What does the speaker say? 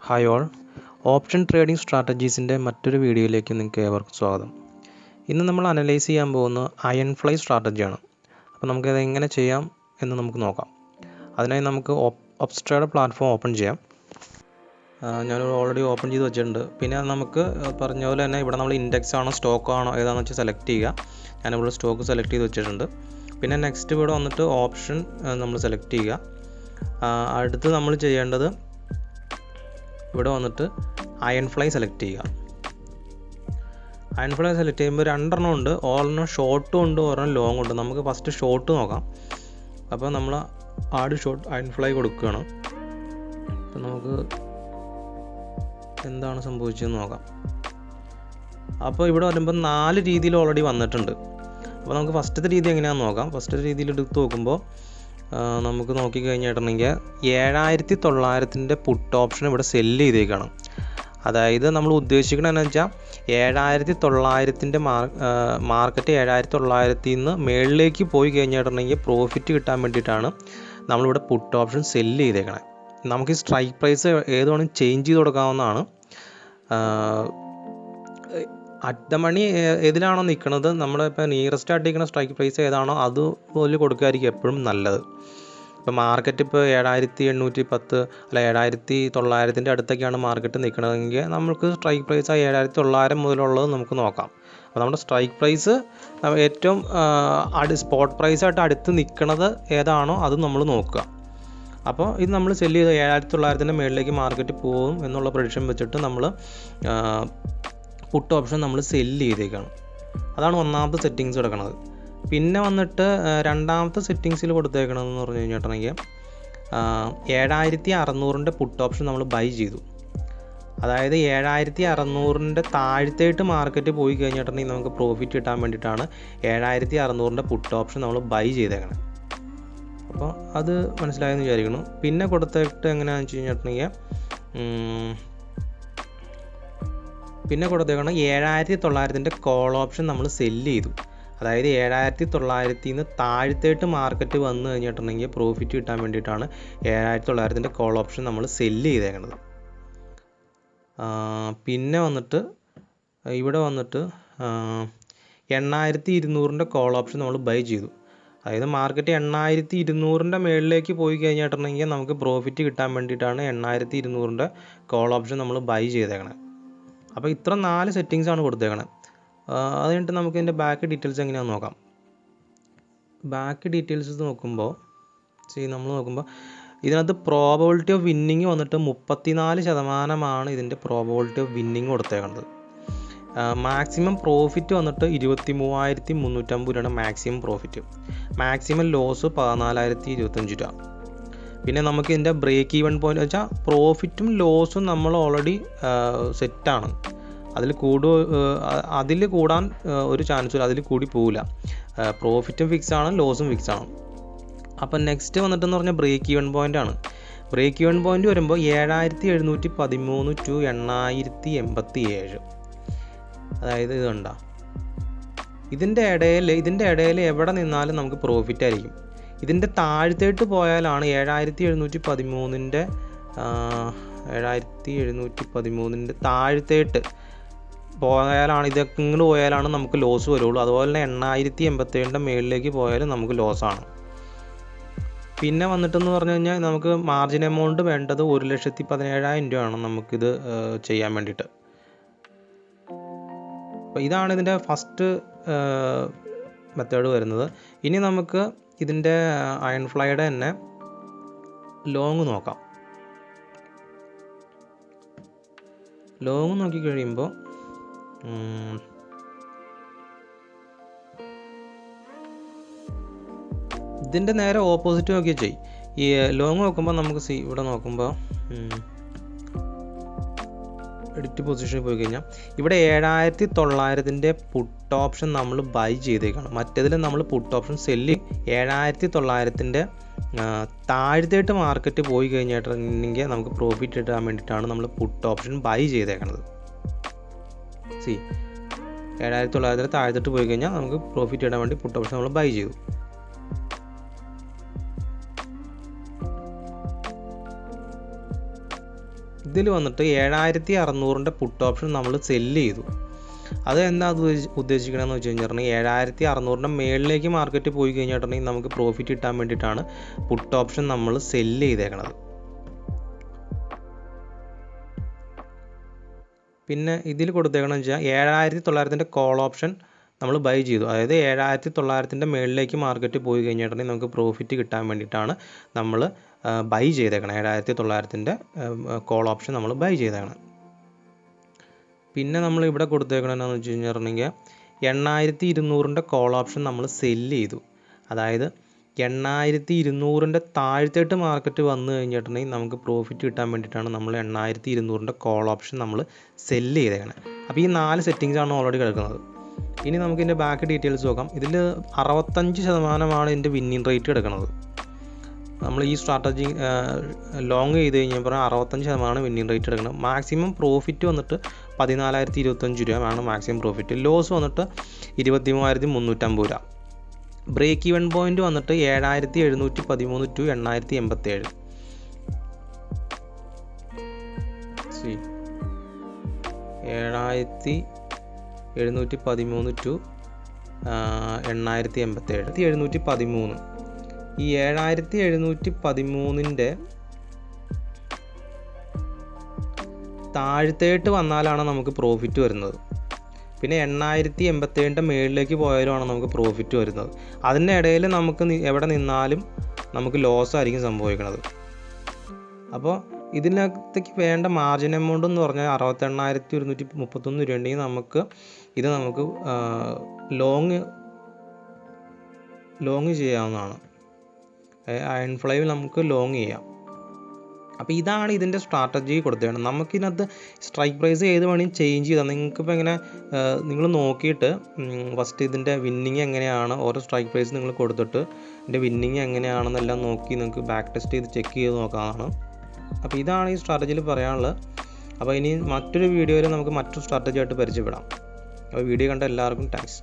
Hi all, option trading സ്ട്രാറ്റജീസിൻ്റെ മറ്റൊരു വീഡിയോയിലേക്ക് നിങ്ങൾക്ക് ഏവർക്കും സ്വാഗതം. ഇന്ന് നമ്മൾ അനലൈസ് ചെയ്യാൻ പോകുന്ന അയൺ ഫ്ലൈ സ്ട്രാറ്റജിയാണ്. അപ്പോൾ നമുക്കത് എങ്ങനെ ചെയ്യാം എന്ന് നമുക്ക് നോക്കാം. അതിനായി നമുക്ക് ഒബ്സ്ട്രയുടെ പ്ലാറ്റ്ഫോം ഓപ്പൺ ചെയ്യാം. ഞാൻ ഓൾറെഡി ഓപ്പൺ ചെയ്ത് വെച്ചിട്ടുണ്ട്. പിന്നെ നമുക്ക് പറഞ്ഞ പോലെ തന്നെ ഇവിടെ നമ്മൾ ഇൻഡെക്സ് ആണോ സ്റ്റോക്ക് ആണോ ഏതാണെന്ന് വെച്ചാൽ സെലക്ട് ചെയ്യുക. ഞാനിവിടെ സ്റ്റോക്ക് സെലക്ട് ചെയ്ത് വെച്ചിട്ടുണ്ട്. പിന്നെ നെക്സ്റ്റ് ഇവിടെ വന്നിട്ട് ഓപ്ഷൻ നമ്മൾ സെലക്ട് ചെയ്യുക. അടുത്ത് നമ്മൾ ചെയ്യേണ്ടത് ഇവിടെ വന്നിട്ട് അയൺ ഫ്ലൈ സെലക്ട് ചെയ്യുക. അയൺ ഫ്ലൈ സെലക്ട് ചെയ്യുമ്പോൾ രണ്ടെണ്ണം ഉണ്ട്, ഒരെണ്ണം ഷോർട്ടും ഉണ്ട്, ഒരെണ്ണം ലോങ് ഉണ്ട്. നമുക്ക് ഫസ്റ്റ് ഷോർട്ട് നോക്കാം. അപ്പോൾ നമ്മൾ ആഡ് ഷോർട്ട് അയൺ ഫ്ലൈ കൊടുക്കുകയാണ്. അപ്പോൾ നമുക്ക് എന്താണ് സംഭവിച്ചതെന്ന് നോക്കാം. അപ്പോൾ ഇവിടെ വരുമ്പോൾ 4 രീതിയിൽ ഓൾറെഡി വന്നിട്ടുണ്ട്. അപ്പോൾ നമുക്ക് ഫസ്റ്റത്തെ രീതി എങ്ങനെയാണെന്ന് നോക്കാം. ഫസ്റ്റത്തെ രീതിയിൽ എടുത്ത് നോക്കുമ്പോൾ നമുക്ക് നോക്കിക്കഴിഞ്ഞിട്ടുണ്ടെങ്കിൽ 7900 പുട്ട് ഓപ്ഷൻ ഇവിടെ സെല്ല് ചെയ്തേക്കാണ്. അതായത് നമ്മൾ ഉദ്ദേശിക്കണമെന്ന് വെച്ചാൽ 7900 മാർക്കറ്റ് 7900 നിന്ന് മേളിലേക്ക് പോയി കഴിഞ്ഞിട്ടുണ്ടെങ്കിൽ പ്രോഫിറ്റ് കിട്ടാൻ വേണ്ടിയിട്ടാണ് നമ്മളിവിടെ പുട്ട് ഓപ്ഷൻ സെല്ല് ചെയ്തേക്കണേ. നമുക്ക് ഈ സ്ട്രൈക്ക് പ്രൈസ് ഏതുവേണം ചേഞ്ച് ചെയ്ത് കൊടുക്കാവുന്നതാണ്. അറ്റ് ദ മണി ഏതിലാണോ നിൽക്കുന്നത്, നമ്മളിപ്പോൾ നിയറസ്റ്റ് ആയിട്ട് നിൽക്കുന്ന സ്ട്രൈക്ക് പ്രൈസ് ഏതാണോ അതുപോലെ കൊടുക്കുകയായിരിക്കും എപ്പോഴും നല്ലത്. ഇപ്പോൾ മാർക്കറ്റ് ഇപ്പോൾ 7810 അല്ല 7900 അടുത്തൊക്കെയാണ് മാർക്കറ്റ് നിൽക്കണമെങ്കിൽ നമുക്ക് സ്ട്രൈക്ക് പ്രൈസ് 7900 മുതലുള്ളത് നമുക്ക് നോക്കാം. അപ്പോൾ നമ്മുടെ സ്ട്രൈക്ക് പ്രൈസ് ഏറ്റവും സ്പോട്ട് പ്രൈസായിട്ട് അടുത്ത് നിൽക്കുന്നത് ഏതാണോ അത് നമ്മൾ നോക്കുക. അപ്പോൾ ഇത് നമ്മൾ സെല്ല് ചെയ്ത് 7900 മേളിലേക്ക് മാർക്കറ്റ് പോകും എന്നുള്ള പ്രഡിക്ഷൻ വെച്ചിട്ട് നമ്മൾ പുട്ട് ഓപ്ഷൻ നമ്മൾ സെല്ല് ചെയ്തേക്കാണ്. അതാണ് ഒന്നാമത്തെ സെറ്റിങ്സ് കിടക്കുന്നത്. പിന്നെ വന്നിട്ട് രണ്ടാമത്തെ സെറ്റിങ്സിൽ കൊടുത്തേക്കണമെന്ന് പറഞ്ഞു കഴിഞ്ഞിട്ടുണ്ടെങ്കിൽ 7600 പുട്ട് ഓപ്ഷൻ നമ്മൾ ബൈ ചെയ്തു. അതായത് 7600 താഴത്തേട്ട് മാർക്കറ്റ് പോയി കഴിഞ്ഞിട്ടുണ്ടെങ്കിൽ നമുക്ക് പ്രോഫിറ്റ് കിട്ടാൻ വേണ്ടിയിട്ടാണ് 7600 പുട്ട് ഓപ്ഷൻ നമ്മൾ ബൈ ചെയ്തേക്കണം. അപ്പോൾ അത് മനസ്സിലായെന്ന് വിചാരിക്കണം. പിന്നെ കൊടുത്തിട്ട് എങ്ങനെയാണെന്ന് വെച്ച് കഴിഞ്ഞിട്ടുണ്ടെങ്കിൽ പിന്നെ കൊടുത്തേക്കണം 7900 കോൾ ഓപ്ഷൻ നമ്മൾ സെല്ല് ചെയ്തു. അതായത് 7900 നിന്ന് താഴത്തേട്ട് മാർക്കറ്റ് വന്നു കഴിഞ്ഞിട്ടുണ്ടെങ്കിൽ പ്രോഫിറ്റ് കിട്ടാൻ വേണ്ടിയിട്ടാണ് 7900 കോൾ ഓപ്ഷൻ നമ്മൾ സെല്ല് ചെയ്തേക്കുന്നത്. പിന്നെ വന്നിട്ട് ഇവിടെ വന്നിട്ട് 8200 കോൾ ഓപ്ഷൻ നമ്മൾ ബൈ ചെയ്തു. അതായത് മാർക്കറ്റ് 8200 മേളിലേക്ക് പോയി കഴിഞ്ഞിട്ടുണ്ടെങ്കിൽ നമുക്ക് പ്രോഫിറ്റ് കിട്ടാൻ വേണ്ടിയിട്ടാണ് 8200 കോൾ ഓപ്ഷൻ നമ്മൾ ബൈ ചെയ്തേക്കണേ. അപ്പോൾ ഇത്ര 4 സെറ്റിങ്സാണ് കൊടുത്തേക്കണേ. അത് കഴിഞ്ഞിട്ട് നമുക്ക് ഇതിൻ്റെ ബാക്ക് ഡീറ്റെയിൽസ് എങ്ങനെയാണെന്ന് നോക്കാം. ബാക്ക് ഡീറ്റെയിൽസ് നോക്കുമ്പോൾ നമ്മൾ നോക്കുമ്പോൾ ഇതിനകത്ത് പ്രോബബിലിറ്റി ഓഫ് വിന്നിങ് വന്നിട്ട് 34% ഇതിൻ്റെ പ്രോബബിലിറ്റി ഓഫ് വിന്നിങ് കൊടുത്തേക്കുന്നത്. മാക്സിമം പ്രോഫിറ്റ് വന്നിട്ട് 23350 രൂപയാണ് മാക്സിമം പ്രോഫിറ്റ്. മാക്സിമം ലോസ് 14025 രൂപ. പിന്നെ നമുക്ക് ഇതിൻ്റെ ബ്രേക്ക് ഈവൻ പോയിന്റ് വെച്ചാൽ പ്രോഫിറ്റും ലോസും നമ്മൾ ഓൾറെഡി സെറ്റാണ്. അതിൽ കൂടാൻ ഒരു ചാൻസും അതിൽ കൂടി പോവില്ല. പ്രോഫിറ്റും ഫിക്സ് ആണ്, ലോസും ഫിക്സ് ആണ്. അപ്പം നെക്സ്റ്റ് വന്നിട്ടെന്ന് പറഞ്ഞാൽ ബ്രേക്ക് ഈവൻ പോയിൻ്റ് ആണ്. ബ്രേക്ക് ഈവൻ പോയിൻ്റ് വരുമ്പോൾ 7713 ടു 8087. അതായത് ഇതുണ്ടോ, ഇതിൻ്റെ ഇടയിൽ എവിടെ നിന്നാലും നമുക്ക് പ്രോഫിറ്റ് ആയിരിക്കും. ഇതിൻ്റെ താഴത്തേട്ട് പോയാലാണ് 7713 താഴത്തേട്ട് പോയാലാണ്, ഇതൊക്കെ ഇങ്ങോട്ട് പോയാലാണ് നമുക്ക് ലോസ് വരുള്ളൂ. അതുപോലെ തന്നെ 8087 മേളിലേക്ക് പോയാലും നമുക്ക് ലോസാണ്. പിന്നെ വന്നിട്ടെന്ന് പറഞ്ഞു കഴിഞ്ഞാൽ നമുക്ക് മാർജിൻ എമൗണ്ട് വേണ്ടത് 1,17,000 രൂപയാണ് നമുക്കിത് ചെയ്യാൻ വേണ്ടിയിട്ട്. അപ്പോൾ ഇതാണ് ഇതിൻ്റെ ഫസ്റ്റ് മെത്തേഡ് വരുന്നത്. ഇനി നമുക്ക് ഇതിൻ്റെ അയൺ ഫ്ലൈയുടെ തന്നെ ലോങ് നോക്കാം. ലോങ് നോക്കിക്കഴിയുമ്പോൾ ഇതിൻ്റെ നേരെ ഓപ്പോസിറ്റ് നോക്കിയാൽ ചെയ്യും. ഈ ലോങ് നോക്കുമ്പോൾ നമുക്ക് ഇവിടെ നോക്കുമ്പോൾ എഡിറ്റ് പൊസിഷനിൽ പോയി കഴിഞ്ഞാൽ ഇവിടെ 7900 പുട്ട് ഓപ്ഷൻ നമ്മൾ ബൈ ചെയ്തേക്കാണ്. മറ്റേതിൽ നമ്മൾ പുട്ട് ഓപ്ഷൻ സെല്ല് 7900 താഴത്തേട്ട് മാർക്കറ്റ് പോയി കഴിഞ്ഞിട്ടുണ്ടെങ്കിൽ നമുക്ക് പ്രോഫിറ്റ് കിട്ടാൻ വേണ്ടിയിട്ടാണ് നമ്മൾ പുട്ട് ഓപ്ഷൻ ബൈ ചെയ്തേക്കണത്. 7900 താഴത്തോട്ട് പോയി കഴിഞ്ഞാൽ നമുക്ക് പ്രോഫിറ്റ് കിട്ടാൻ വേണ്ടി പുട്ട് ഓപ്ഷൻ നമ്മൾ ബൈ ചെയ്തു. ഇതിൽ വന്നിട്ട് 7600-ൻ്റെ പുട്ട് ഓപ്ഷൻ നമ്മൾ സെല്ല് ചെയ്തു. അത് എന്താ ഉദ്ദേശിക്കണമെന്ന് വെച്ച് കഴിഞ്ഞിട്ടുണ്ടെങ്കിൽ 7600-ൻ്റെ മേളിലേക്ക് മാർക്കറ്റ് പോയി കഴിഞ്ഞിട്ടുണ്ടെങ്കിൽ നമുക്ക് പ്രോഫിറ്റ് കിട്ടാൻ വേണ്ടിയിട്ടാണ് പുട്ട് ഓപ്ഷൻ നമ്മൾ സെല്ല് ചെയ്തേക്കണത്. പിന്നെ ഇതിൽ കൊടുത്തേക്കണമെന്ന് വെച്ചാൽ 7900-ൻ്റെ കോൾ ഓപ്ഷൻ നമ്മൾ ബൈ ചെയ്തു. അതായത് 7900-ൻ്റെ മേളിലേക്ക് മാർക്കറ്റ് പോയി കഴിഞ്ഞിട്ടുണ്ടെങ്കിൽ നമുക്ക് പ്രോഫിറ്റ് കിട്ടാൻ വേണ്ടിയിട്ടാണ് നമ്മൾ ബൈ ചെയ്തേക്കണം. 7900-ൻ്റെ കോൾ ഓപ്ഷൻ നമ്മൾ ബൈ ചെയ്തേക്കണം. പിന്നെ നമ്മൾ ഇവിടെ കൊടുത്തേക്കണമെന്ന് വെച്ച് കഴിഞ്ഞിട്ടുണ്ടെങ്കിൽ 8200-ൻ്റെ കോൾ ഓപ്ഷൻ നമ്മൾ സെല്ല് ചെയ്തു. അതായത് 8200-ൻ്റെ താഴത്തേട്ട് മാർക്കറ്റ് വന്നു കഴിഞ്ഞിട്ടുണ്ടെങ്കിൽ നമുക്ക് പ്രോഫിറ്റ് കിട്ടാൻ വേണ്ടിയിട്ടാണ് നമ്മൾ 8200-ൻ്റെ കോൾ ഓപ്ഷൻ നമ്മൾ സെല്ല് ചെയ്തേക്കണം. അപ്പോൾ ഈ 4 സെറ്റിങ്സാണ് ഓൾറെഡി കിടക്കുന്നത്. ഇനി നമുക്ക് ഇതിൻ്റെ ബാക്ക് ഡീറ്റെയിൽസ് നോക്കാം. ഇതിൽ 65% ഇതിൻ്റെ വിന്നിങ് റേറ്റ് കിടക്കുന്നത്. നമ്മൾ ഈ സ്ട്രാറ്റജി ലോങ് ചെയ്ത് കഴിഞ്ഞപ്പോൾ 65% വിന്നിങ് റേറ്റ് എടുക്കണം. മാക്സിമം പ്രോഫിറ്റ് വന്നിട്ട് 14025 രൂപയാണ് മാക്സിമം പ്രോഫിറ്റ്. ലോസ് വന്നിട്ട് 23350 രൂപ. ബ്രേക്ക് ഈവൻ പോയിന്റ് വന്നിട്ട് 7713 ടു 8087. 7713 ടു 8087. 713. ഈ 7713-ൻ്റെ താഴത്തേട്ട് വന്നാലാണ് നമുക്ക് പ്രോഫിറ്റ് വരുന്നത്. പിന്നെ 8087-ൻ്റെ മേളിലേക്ക് പോയാലുമാണ് നമുക്ക് പ്രോഫിറ്റ് വരുന്നത്. അതിൻ്റെ ഇടയിൽ നമുക്ക് എവിടെ നിന്നാലും നമുക്ക് ലോസ് ആയിരിക്കും സംഭവിക്കുന്നത്. അപ്പോൾ ഇതിനകത്തേക്ക് വേണ്ട മാർജിൻ എമൗണ്ട് എന്ന് പറഞ്ഞാൽ 68131 രൂപ ഉണ്ടെങ്കിൽ നമുക്ക് ലോങ് ചെയ്യാവുന്നതാണ്. അയൺ ഫ്ലൈവിൽ നമുക്ക് ലോങ് ചെയ്യാം. അപ്പോൾ ഇതാണ് ഇതിൻ്റെ സ്ട്രാറ്റജി കൊടുത്തേക്കണം. നമുക്കിതിനകത്ത് സ്ട്രൈക്ക് പ്രൈസ് ഏത് വേണമെങ്കിൽ ചേഞ്ച് ചെയ്താൽ നിങ്ങൾക്കിപ്പോൾ ഇങ്ങനെ നിങ്ങൾ നോക്കിയിട്ട് ഫസ്റ്റ് ഇതിൻ്റെ വിന്നിങ് എങ്ങനെയാണ്, ഓരോ സ്ട്രൈക്ക് പ്രൈസ് നിങ്ങൾ കൊടുത്തിട്ട് ഇതിൻ്റെ വിന്നിങ് എങ്ങനെയാണെന്നെല്ലാം നോക്കി നിങ്ങൾക്ക് ബാക്ക് ടെസ്റ്റ് ചെയ്ത് ചെക്ക് ചെയ്ത് നോക്കാവുന്നതാണ്. അപ്പോൾ ഇതാണ് ഈ സ്ട്രാറ്റജിയിൽ പറയാനുള്ളത്. അപ്പോൾ ഇനി മറ്റൊരു വീഡിയോയിൽ നമുക്ക് മറ്റൊരു സ്ട്രാറ്റജി ആയിട്ട് പരിചയപ്പെടാം. അപ്പോൾ വീഡിയോ കണ്ട എല്ലാവർക്കും താങ്ക്സ്.